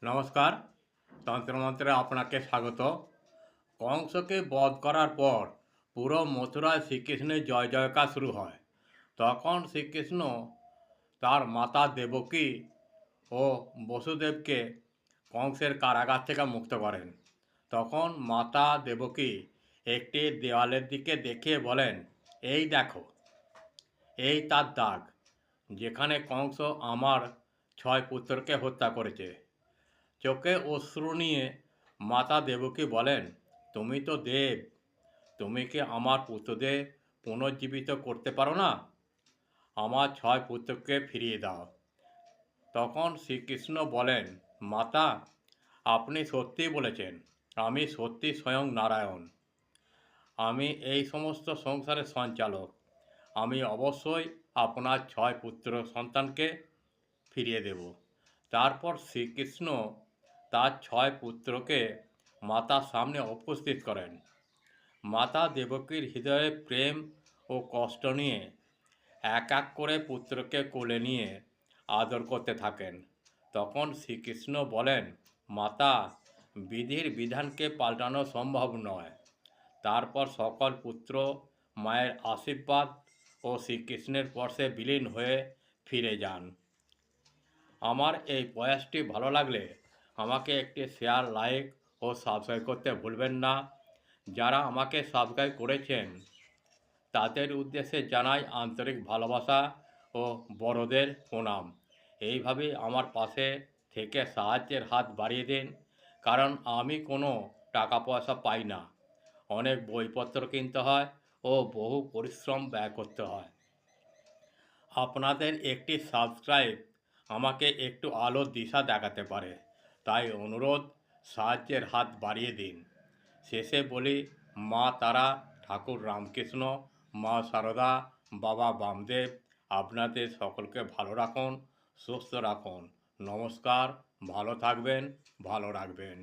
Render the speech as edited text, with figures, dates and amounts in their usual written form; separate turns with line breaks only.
নমস্কার। তন্ত্রমন্ত্রে আপনাকে স্বাগত। কংসকে বধ করার পর পুরো মথুরায় শ্রীকৃষ্ণের জয় জয়কার শুরু হয়। তখন শ্রীকৃষ্ণ তার মাতা দেবকী ও বসুদেবকে কংসের কারাগার থেকে মুক্ত করেন। তখন মাতা দেবকী একটি দেওয়ালের দিকে দেখিয়ে বলেন, এই দেখো, এই তার দাগ, যেখানে কংস আমার 6 পুত্রকে হত্যা করেছে। চোখে অশ্রু নিয়ে মাতা দেবকী বলেন, তুমি তো দেব, তুমি কি আমার পুত্রদের পুনর্জীবিত করতে পারো না? আমার 6 পুত্রকে ফিরিয়ে দাও। তখন শ্রীকৃষ্ণ বলেন, মাতা, আপনি সত্যিই বলেছেন, আমি সত্যি স্বয়ং নারায়ণ। আমি এই সমস্ত সংসারের সঞ্চালক। আমি অবশ্যই আপনার 6 পুত্র সন্তানকে ফিরিয়ে দেব। তারপর শ্রীকৃষ্ণ তার 6 পুত্রকে মাতার সামনে উপস্থিত করেন। মাতা দেবকীর হৃদয়ে প্রেম ও কষ্ট নিয়ে এক এক করে পুত্রকে কোলে নিয়ে আদর করতে থাকেন। তখন শ্রীকৃষ্ণ বলেন, মাতা, বিধির বিধানকে পাল্টানো সম্ভব নয়। তারপর সকল পুত্র মায়ের আশীর্বাদ ও শ্রীকৃষ্ণের স্পর্শে বিলীন হয়ে ফিরে যান। আমার এই প্রয়াসটি ভালো লাগলে আমাকে একটি শেয়ার, লাইক ও সাবস্ক্রাইব করতে ভুলবেন না। যারা আমাকে সাবস্ক্রাইব করেছেন তাদের উদ্দেশ্যে জানাই আন্তরিক ভালোবাসা ও বড়দের প্রণাম। এইভাবেই আমার পাশে থেকে সাহায্যের হাত বাড়িয়ে দিন, কারণ আমি কোনো টাকা পয়সা পাই না। অনেক বইপত্র কিনতে হয় ও বহু পরিশ্রম ব্যয় করতে হয়। আপনাদের একটি সাবস্ক্রাইব আমাকে একটু আলোর দিশা দেখাতে পারে, তাই অনুরোধ, সাহায্যের হাত বাড়িয়ে দিন। শেষে বলি, মা তারা, ঠাকুর রামকৃষ্ণ, মা সারদা, বাবা বামদেব আপনাদের সকলকে ভালো রাখুন, সুস্থ রাখুন। নমস্কার, ভালো থাকবেন, ভালো রাখবেন।